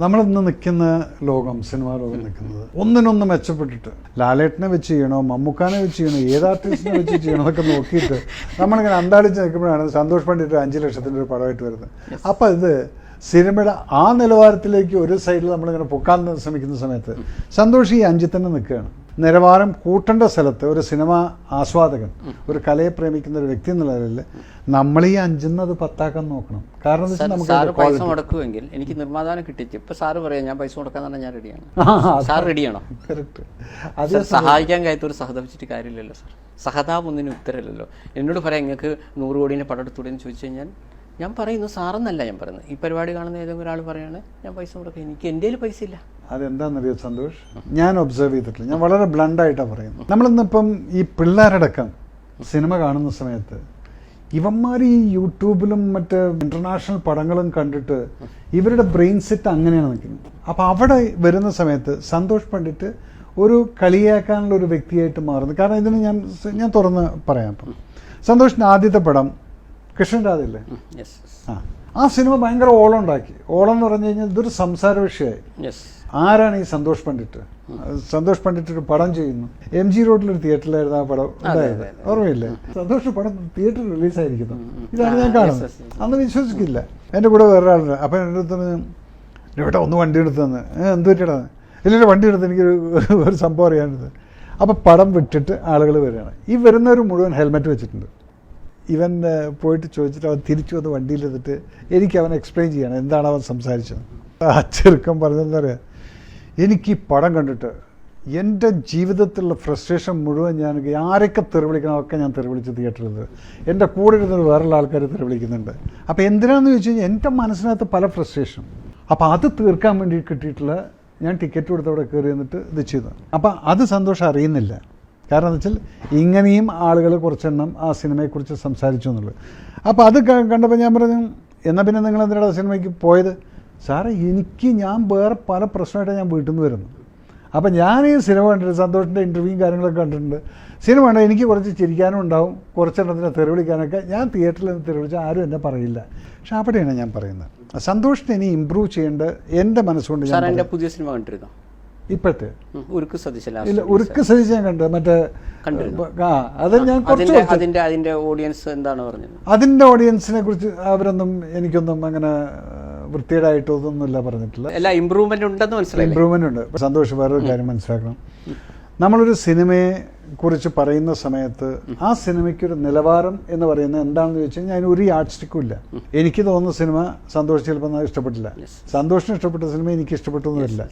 നമ്മളിന്ന് നിൽക്കുന്ന ലോകം, സിനിമാ ലോകം നിൽക്കുന്നത് ഒന്നിനൊന്ന് മെച്ചപ്പെട്ടിട്ട് ലാലേട്ടനെ വെച്ച് ചെയ്യണോ, മമ്മൂക്കാനെ വെച്ച് ചെയ്യണോ, ഏത് ആർട്ടിസ്റ്റിനെ വെച്ച് ചെയ്യണോ എന്നൊക്കെ നോക്കിയിട്ട് നമ്മളിങ്ങനെ അന്താളിച്ച് നിൽക്കുമ്പോഴാണ് സന്തോഷ് പണ്ഡിറ്റ് 5 ലക്ഷത്തിൻ്റെ ഒരു പടമായിട്ട് വരുന്നത്. അപ്പം ഇത് സിനിമയുടെ ആ നിലവാരത്തിലേക്ക് ഒരു സൈഡിൽ നമ്മളിങ്ങനെ പൊക്കാൻ ശ്രമിക്കുന്ന സമയത്ത് സന്തോഷ് ഈ 5 തന്നെ നിൽക്കുകയാണ്. നിലവാരം കൂട്ടേണ്ട സ്ഥലത്ത് ഒരു സിനിമ ആസ്വാദകൻ, ഒരു കലയെ പ്രേമിക്കുന്ന ഒരു വ്യക്തി എന്നുള്ള നിലയിൽ നമ്മൾ ഈ 5 അത് 10 നോക്കണം. കാരണം സാറ് പൈസ മുടക്കുമെങ്കിൽ എനിക്ക് നിർമ്മാതാവിനെ കിട്ടിച്ച് ഇപ്പൊ സാറ് പറയാം ഞാൻ പൈസ മുടക്കാൻ പറഞ്ഞാൽ ഞാൻ റെഡിയാണ്. സാർ റെഡിയാണോ? കറക്റ്റ്. അത് സഹായിക്കാൻ കഴിയത്തൊരു സഹതപിച്ചിട്ട് കാര്യമില്ലല്ലോ സാർ. സഹതാപ് ഒന്നിനും ഉത്തരമല്ലല്ലോ. എന്നോട് പറയാം നിങ്ങൾക്ക് 100 കോടീനെ പടം എടുത്തൂടെ എന്ന് ചോദിച്ചു കഴിഞ്ഞാൽ ഞാൻ പറയുന്നു സാറെന്നല്ല ഞാൻ പറയുന്നത്. ഈ പരിപാടി കാണുന്ന ഏതെങ്കിലും ഒരാൾ പറയാണ് ഞാൻ പൈസ മുടക്കുക, എനിക്ക് എൻ്റെ കയ്യിൽ പൈസ ഇല്ല. അതെന്താണെന്നറിയോ സന്തോഷ്, ഞാൻ ഒബ്സർവ് ചെയ്തിട്ടില്ല, ഞാൻ വളരെ ബ്ലണ്ടായിട്ടാണ് പറയുന്നത്. നമ്മളിന്നിപ്പം ഈ പിള്ളേരടക്കം സിനിമ കാണുന്ന സമയത്ത് ഇവന്മാർ ഈ യൂട്യൂബിലും മറ്റ് ഇൻ്റർനാഷണൽ പടങ്ങളും കണ്ടിട്ട് ഇവരുടെ ബ്രെയിൻ സെറ്റ് അങ്ങനെയാണ് നിൽക്കുന്നത്. അപ്പോൾ അവിടെ വരുന്ന സമയത്ത് സന്തോഷ് പണ്ഡിറ്റ് ഒരു കളിയാക്കാനുള്ള ഒരു വ്യക്തിയായിട്ട് മാറുന്നു. കാരണം ഇതിന് ഞാൻ തുറന്ന് പറയാം. അപ്പം സന്തോഷിൻ്റെ ആദ്യത്തെ പടം കൃഷ്ണൻ രാധയില്ലേ, ആ സിനിമ ഭയങ്കര ഓളം ഉണ്ടാക്കി. ഓളം എന്ന് പറഞ്ഞു കഴിഞ്ഞാൽ ഇതൊരു സംസാര വിഷയമായി. ആരാണ് ഈ സന്തോഷ് പണ്ഡിറ്റ്? സന്തോഷ് പണ്ഡിറ്റ് ഒരു പടം ചെയ്യുന്നു. MG റോഡിലൊരു തിയേറ്ററിലായിരുന്നു ആ പടം ഉണ്ടായത്, ഓർമ്മയില്ലേ? സന്തോഷ് പടം തിയേറ്ററിൽ റിലീസായിരിക്കുന്നു. ഇതാണ് ഞാൻ കാണുന്നത്. അന്ന് വിശ്വസിക്കില്ല. എൻ്റെ കൂടെ വേറൊരാളുണ്ട്. അപ്പം എൻ്റെ അടുത്ത് ഇവിടെ ഒന്ന് വണ്ടി എടുത്ത് തന്നെ എന്ത് പറ്റിയടാ, ഇല്ല വണ്ടി എടുത്ത് എനിക്കൊരു ഒരു സംഭവം അറിയാനുണ്ട്. അപ്പം പടം വിട്ടിട്ട് ആളുകൾ വരികയാണ്. ഈ വരുന്നവർ മുഴുവൻ ഹെൽമെറ്റ് വെച്ചിട്ടുണ്ട്. ഇവൻ പോയിട്ട് ചോദിച്ചിട്ട് അവൻ തിരിച്ചു വന്ന് വണ്ടിയിലെത്തിട്ട് എനിക്ക് അവൻ എക്സ്പ്ലെയിൻ ചെയ്യണം എന്താണ് അവൻ സംസാരിച്ചത്. ആ ചെറുക്കം പറഞ്ഞതെന്ന് പറയാം, എനിക്ക് ഈ പടം കണ്ടിട്ട് എൻ്റെ ജീവിതത്തിലുള്ള ഫ്രസ്ട്രേഷൻ മുഴുവൻ ഞാൻ ആരൊക്കെ തെറിവിളിക്കണം ഒക്കെ ഞാൻ തെറിവിളിച്ച് തിയേറ്ററിൽ എൻ്റെ കൂടെ ഇരുന്നത് വേറെയുള്ള ആൾക്കാർ തെറിവിളിക്കുന്നുണ്ട്. അപ്പോൾ എന്തിനാണെന്ന് ചോദിച്ചു കഴിഞ്ഞാൽ എൻ്റെ മനസ്സിനകത്ത് പല ഫ്രസ്ട്രേഷനും. അപ്പോൾ അത് തീർക്കാൻ വേണ്ടി കിട്ടിയിട്ടുള്ള ഞാൻ ടിക്കറ്റ് കൊടുത്ത് അവിടെ കയറി എന്നിട്ട് ഇത് ചെയ്തു. അപ്പോൾ അത് സന്തോഷം അറിയുന്നില്ല. കാരണം എന്ന് വെച്ചാൽ ഇങ്ങനെയും ആളുകൾ കുറച്ചെണ്ണം ആ സിനിമയെക്കുറിച്ച് സംസാരിച്ചു എന്നുള്ളത്. അപ്പോൾ അത് കണ്ടപ്പോൾ ഞാൻ പറഞ്ഞു, എന്നാൽ പിന്നെ നിങ്ങൾ എന്തിനാണ് ആ സിനിമയ്ക്ക് പോയത്? സാറേ ഞാൻ വേറെ പല പ്രശ്നമായിട്ട് ഞാൻ വീട്ടിൽ നിന്ന് വരുന്നു. അപ്പം ഞാൻ ഈ സിനിമ കണ്ടിട്ട് സന്തോഷിൻ്റെ ഇൻ്റർവ്യൂവും കാര്യങ്ങളൊക്കെ കണ്ടിട്ടുണ്ട്. സിനിമ കണ്ടാൽ എനിക്ക് കുറച്ച് ചിരിക്കാനും ഉണ്ടാവും, കുറച്ചെണ്ണത്തിനെ തെറിവിളിക്കാനൊക്കെ. ഞാൻ തിയേറ്ററിൽ നിന്ന് തെറിവിളിച്ചാൽ ആരും എന്നെ പറയില്ല. പക്ഷെ അവിടെയാണ് ഞാൻ പറയുന്നത് സന്തോഷിനെ ഇനി ഇമ്പ്രൂവ് ചെയ്യേണ്ട എൻ്റെ മനസ്സുകൊണ്ട്. ഞാൻ എൻ്റെ പുതിയ സിനിമ കണ്ടിരുന്നു ഇപ്പോഴത്തെ ഉരുക്ക് സതീശ് ഞാൻ കണ്ടത്. മറ്റേ അത് ഞാൻ അതിന്റെ ഓഡിയൻസ് എന്താണ് പറഞ്ഞത്? അതിന്റെ ഓഡിയൻസിനെ കുറിച്ച് അവരൊന്നും എനിക്കൊന്നും അങ്ങനെ വൃത്തികേടായിട്ടൊന്നുമില്ല പറഞ്ഞിട്ടില്ല. എല്ലാ ഇമ്പ്രൂവ്മെന്റ് ഉണ്ടെന്ന് മനസ്സിലായി. ഇമ്പ്രൂവ്മെന്റ് ഉണ്ട്. സന്തോഷം വേറൊരു കാര്യം മനസ്സിലാക്കണം, നമ്മളൊരു സിനിമയെ കുറിച്ച് പറയുന്ന സമയത്ത് ആ സിനിമയ്ക്കൊരു നിലവാരം എന്ന് പറയുന്നത് എന്താണെന്ന് ചോദിച്ചു കഴിഞ്ഞാൽ അതിന് ഒരു യാഡ് സ്റ്റിക്കും ഇല്ല. എനിക്ക് തോന്നുന്ന സിനിമ സന്തോഷം ചിലപ്പോൾ ഇഷ്ടപ്പെട്ടില്ല, സന്തോഷിന് ഇഷ്ടപ്പെട്ട സിനിമ എനിക്ക് ഇഷ്ടപ്പെട്ടൊന്നുമില്ല.